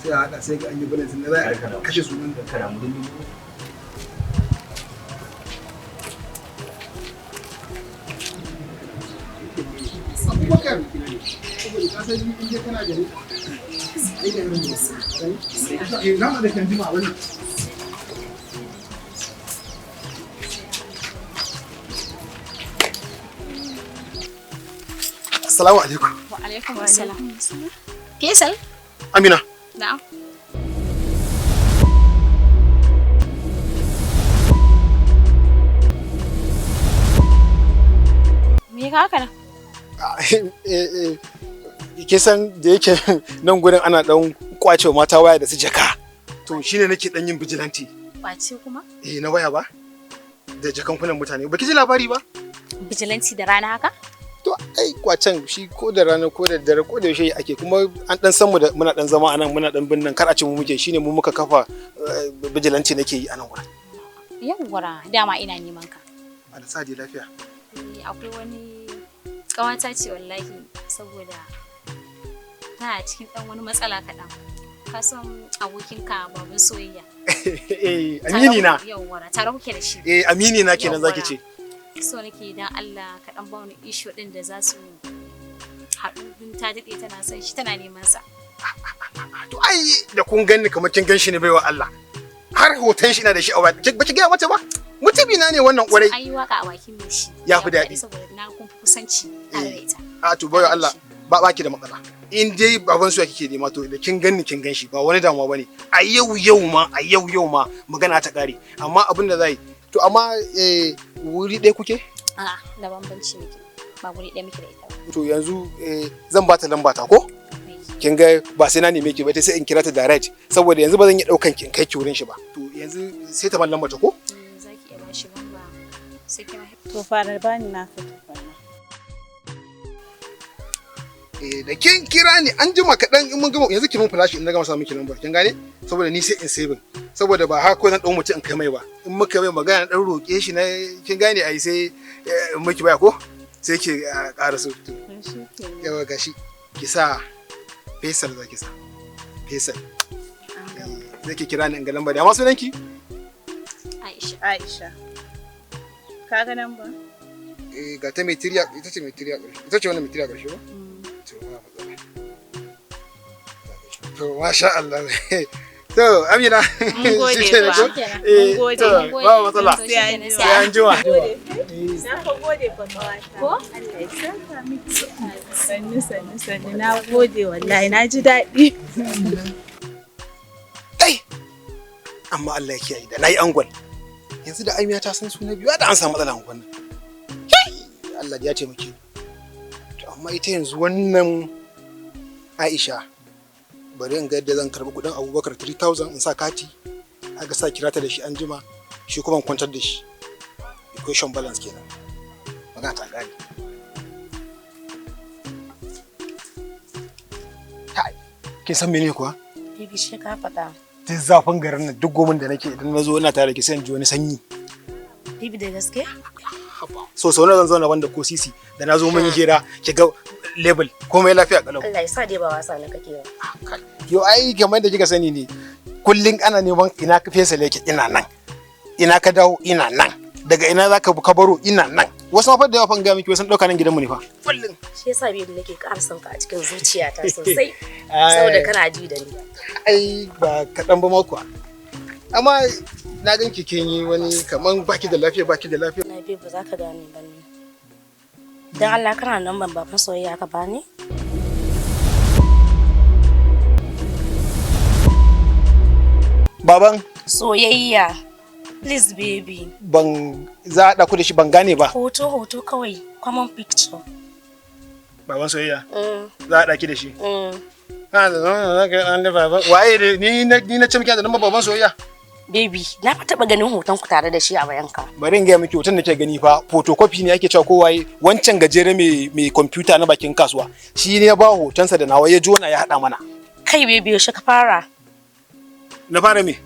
sai a haɗa sai ga an yi balance na za a kashe sunan da kana mu dindu Abubakar saboda ka san in je kana gari ai da nan sai na da kan jima wannan Assalamu alaikum. Wa alaikum assalam. Faisal? Amina. Na'am. Me ka haka nan? Ke san da yake nan gurin ana dan kwace mata waya da su jaka. To shine nake dan yin vigilante. Kwace kuma? Na waya ba? Da jakankunan mutane. Baki ji labari ba? Vigilante da rana haka? To ai kwacen shi ko da rana ko da dare ko da yaushe ake kuma an dan san mu da muna dan zama anan muna dan binnan kar a ce mu muke shine mu muka kafa vigilante nake yi anan gurin. Yawwa dama ina neman ka. Allah sa dai lafiya. Akwai wani kawata ce wallahi saboda tana cikin dan wani matsala kaɗan. Ka san abokinka babun soyayya. Amini na. Yawwa tare kuke da shi. Amini na kenan zaki ce. So nake dan Allah ka dan ba wani issue din da za su haɗu din ta dade tana son shi tana neman sa. To ai da kun ganni kamar kin ganshi ne baiwa Allah. Har hoton shi na da shi a waya. Ba ki ga mata ba? Mutumi na ne wannan kwarai. Ai waka a bakin mai shi. Ya fi daɗi. Saboda na kun kusanci tare da ita. To baiwa Allah ba ki da matsala. In dai baban su kike nema to da kin ganni kin ganshi ba wani damuwa bane. A yau ma magana ta kare. Amma abin da zai to amma wuri ɗaya kuke? A'a, da bambanci muke. Ba wuri ɗaya muke da ita ba. To yanzu zan ba ta lamba ta ko? Kin ga ba sai na neme ki ba sai in kira ta direct saboda yanzu ba zan yi daukan kin kai ki wurin shi ba. To yanzu sai ta ban lamba ta ko? Zaki iya bashi lamba sai ki mai. To fara bani na ka tukunna. Da kin kira ni an jima kaɗan in mun gama yanzu ki mun flash in na gama sa miki lambar kin gane? Saboda ni sai in saving. Saboda ba haka ko zan dau mutum in kai mai ba. In muka mai magana dan roke shi na kin gane ai sai miki baya ko? Sai ki ƙara so to. Yawa gashi ki sa Faisal zaki sa. Faisal. Zai ki kira ni in ga lambar da amma sunan ki? Aisha. Ka ga nan ba? Ga ta mai tiriya ita ce mai tiriya ƙarshe. Ita ce wannan mai tiriya ƙarshe ba? To ba matsala. To masha Allah. To Amina. Mun gode ba. Mun gode. Ba matsala. Sai an jima. Na fa gode fa kawata. Ko? Allah ya saka miki. Sannu. Na gode wallahi na ji daɗi. Amma Allah ya kiyaye da nayi angwal. Yanzu da Amina ta san suna biyu da an samu matsala angwal nan. Allah ya taimake ni. To amma ita yanzu wannan Aisha bari in ga yadda zan karbi kudin Abubakar 3000 in sa kati aka sa kira ta da shi an jima shi kuma in kwantar da shi equation balance kenan magana ta gani kai kin san mene kuwa Bibi shi ka faɗa. duk zafin garin nan duk gomin da nake idan na zo ina tare da ki sai in ji wani sanyi Bibi da gaske? so na zan zauna wanda ko sisi da na zo mun yi hira ki ga level komai lafiya kalau Allah ya sa dai ba wasa na kake ba. yo ai kamar da kika sani ne kullun ana neman ina ka fesa leke ina nan ina ka dawo ina nan daga ina zaka ka baro ina nan wasu ma fa da yawa fa ga miki wasu dauka nan gidanmu ne fa kullun Shi yasa Bibi nake ƙara son ka a cikin zuciyata sosai. Saboda kana ji da ni. ai ba kaɗan ba ma kuwa amma na gan ki kin yi wani kaman baki da lafiya Na Bibi ba za ka gane ba ne. Dan Allah kana nan ban baban soyayya ka bani? baban Soyayya. Please baby. ban za a ku da shi ban gane ba Hoto kawai. Common picture. baban soyayya za a daki da shi Mm. waye ni na ce miki da nan baban soyayya Baby, na fa taba ganin hoton ku tare da shi a wayanka. bari in ga miki hoton da ke gani fa photocopy ne ake cewa ko waye wancan gajere mai computer na bakin kasuwa shi ne ya ba hotonsa da nawa ya jona ya hada mana Kai baby, yaushe ka fara? na fara me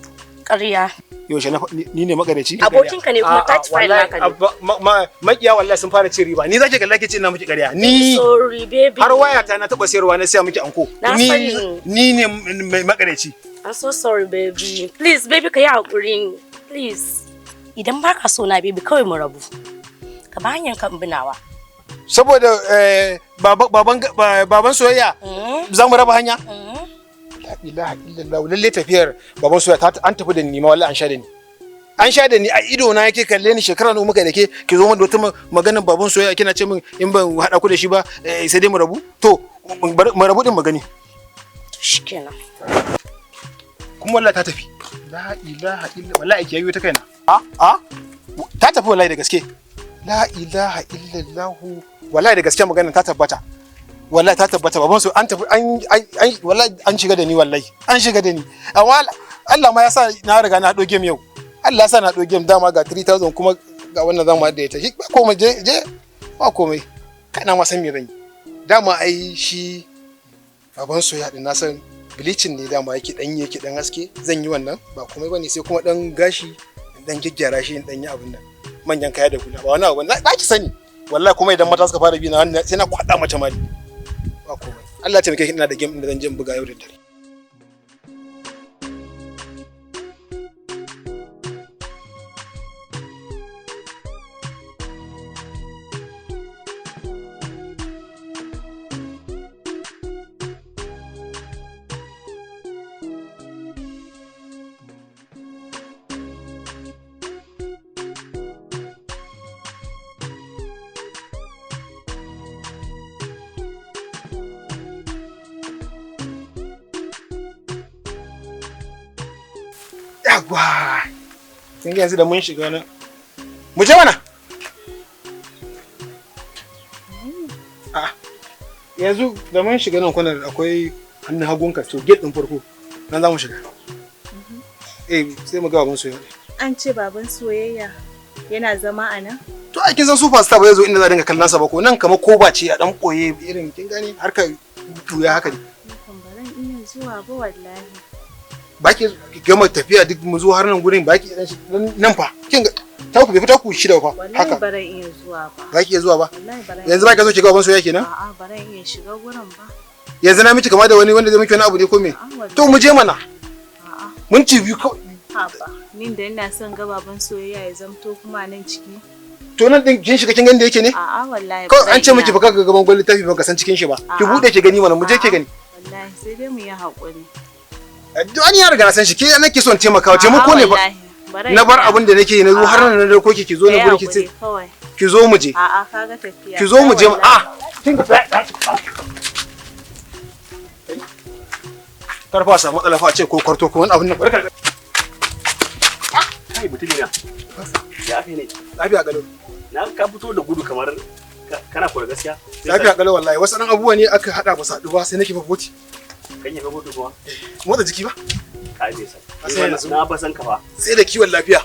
Ƙarya. yaushe ni ne magareci abokinka ne kuma 35 naka ne makiya wallahi sun fara cin riba ni zaki kalla ke ce ina miki ƙarya ni sorry baby har wayata na taba sayarwa na siya miki anko ni ne magareci. I'm so sorry baby, please baby ka yi hakuri please. Idan baka so na baby kawai mu rabu ka ba hanyar kan binawa saboda baban soyayya za mu raba hanya. La ilaha illallah lalle tafiyar baban soyayya an tafi da ni ma wallahi an sha da ni a ido na yake kalle ni shekara nawa muka da ke ki zo mun da wata maganar baban soyayya kina ce min in ban hada ku da shi ba sai dai mu rabu to mu rabu din magani shikenan kuma wallahi ta tafi. La ilaha illallah wallahi ki yayi ta kaina ta tafi wallahi da gaske. La ilaha illallah wallahi da gaske magana ta tabbata wallahi ta tabbata baban su an tafi an wallahi an shiga da ni wallahi an shiga da ni amma Allah ma ya sa na riga na hado game yau. Allah ya sa na hado game dama ga 3000 kuma ga wannan zamu da ita ba komai je ba komai kana ma san me zan yi dama ai shi baban su ya din na san bleaching ne dama yake dan haske zan yi wannan ba komai bane sai kuma dan gashi dan gyaggyara shi dan yi abin nan manyan kaya da kula ba wani abu za ki sani wallahi kuma idan mata suka fara bi na sai na kwada mata mali ba komai Allah ya taimake ki ina da game din da zan je buga yau da dare. Yagwa! Kin ga yanzu da mun shiga nan. Mu je mana. Yanzu da mun shiga nan kuna akwai hannun hagunka to gate din farko. Nan za mu shiga. Sai mu ga baban soyayya. An ce baban soyayya yana zama a nan? To ai kin san superstar ba yazo inda za dinga kallon sa ba ko nan kamar koba ce a dan koye irin kin gane harka tuya haka ne. Kan baran ina zuwa ba wallahi. Baki gama tafiya duk mu zo har nan gurin baki idan shi nan fa kin ga ta ku bai fita ku shida fa haka wallahi baran iya zuwa ba baki iya zuwa ba wallahi baran yanzu baki zo ki ga baban soyayya kenan a'a baran iya shiga gurin ba yanzu na miki kama da wani wanda zai miki wani abu ne ko me to mu je mana a'a mun ci biyu kawai haba nin da ina son ga baban soyayya ya zamto kuma nan ciki to nan din kin shiga kin ganda yake ne a'a wallahi ko an ce miki baka ga gaban gwal littafi baka san cikin shi ba ki bude ki gani mana mu je ki gani wallahi sai dai mu yi hakuri Wani ya riga na san shi ke nake son taimakawa taimako ne ba na bar abin da nake na zo har nan da koki ki zo na gurin ki ki zo mu je a'a kaga tafiya ki zo mu je kin ga karfa samu matsala fa ce ko kwarto ko wani abin nan barka kai mutumi na ya kai ne lafiya galo na ka fito da gudu kamar kana kula gaskiya lafiya galo wallahi wasu dan abubuwa ne aka hada ba sadu ba sai nake fafoti kan yi gudu kuwa motsa jiki ba ka je sai na ba san ka fa sai da kiwon lafiya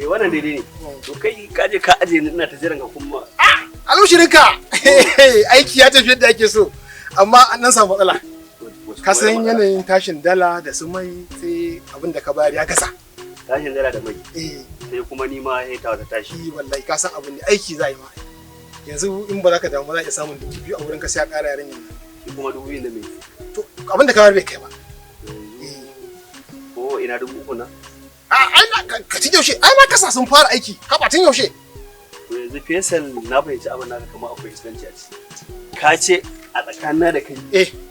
wannan daidai ne to kai ka je ka aje ni ina ta jiran ka kuma alushirinka aiki ya tafi yadda ake so amma an nan samu matsala ka san yanayin tashin dala da su mai sai abin da ka bayar ya kasa tashin dala da mai sai kuma ni ma sai ta tashi wallahi ka san abin ne aiki za yi ma yanzu in ba za ka damu za ka samun 2,000 a wurin ka sai a ƙara yaran yanzu kuma 2,000 da mai to abin da ka bayar bai kai ba ko ina 3,000 na ka ci yaushe ai ma kasa sun fara aiki haba tun yaushe to yanzu fesal na fahimci abin naka kamar akwai iskanci a ciki ka ce a tsakanin da kai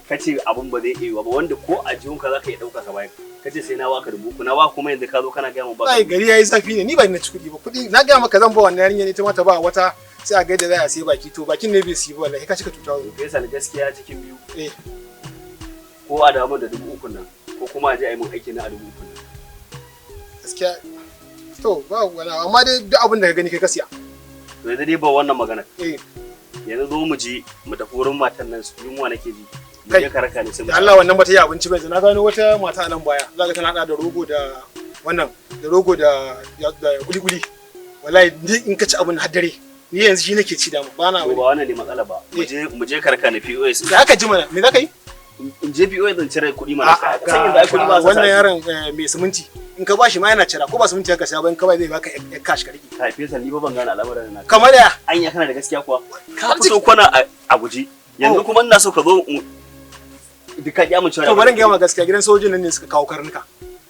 ka ce abin ba zai iya ba wanda ko a jihunka za ka iya ɗauka ka bayan ka ce sai na baka 3,000 na ba kuma yanzu ka zo kana gaya min ba ai gari yayi zafi ne ni ba ni na ci kuɗi ba kuɗi na gaya maka zan ba wannan yarinya ne ta mata ba wata sai a ga da za a sai baki to bakin ne bai siyi ba wallahi ka cika tutawa fesal gaskiya cikin biyu ko a damu da 3,000 nan ko kuma a je a yi min aiki na a 3,000 nan gaskiya to ba wani amma dai duk abin da ka gani kai ka siya to yanzu dai ba wannan magana yanzu zo mu je mu tafi wurin matan nan su yunwa nake ji mu je karaka ne sai Allah wannan bata yi abinci bai na gano wata mata nan baya zaka tana hada da rogo da wannan da rogo da guli-guli wallahi in ka ci abin har dare ni yanzu shi nake ci da mu ba na ba wannan ne matsala ba mu je karaka ne POS da aka ji mana me zaka yi in je POS zan cire kuɗi mana sai inda ai kuɗi ba wannan yaron mai siminti in ka bashi ma yana cira ko ba su minti ka sha ba in ka bai zai baka ya cash ka rike. Kai Faisal ni ba ban gane al'amuran nan. Kamar ya Anya kana da gaskiya kuwa? Ka fito kwana a guje. Yanzu kuma ina so ka zo duka ya mun cewa. To bari in ga ma gaskiya gidan sojojin nan ne suka kawo karnuka.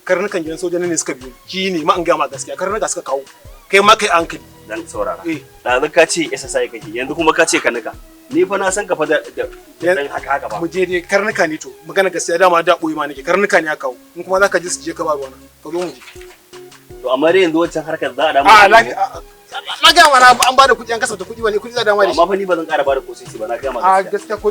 Karnukan gidan sojojin nan ne suka biyo. Ki ne ma in ga ma gaskiya karnuka suka kawo. Kai ma kai hankali. Dan saurara. Ɗazu ka ce SSI kake yanzu kuma ka ce karnuka. Ni fa na san ka fa da dan haka ba. Mu je dai karnuka ne to magana gaskiya dama da boye ma nake karnuka ne aka kawo. In kuma zaka ji su je ka ba ruwana. Ka zo mu je. To amma dai yanzu wancan harkar za a damu. Na ga mana an bada kuɗi an kasafta kuɗi wani kuɗi za a dama da shi. Amma fa ni ba zan ƙara bada kosisi ba na ga ma gaskiya. Gaskiya ko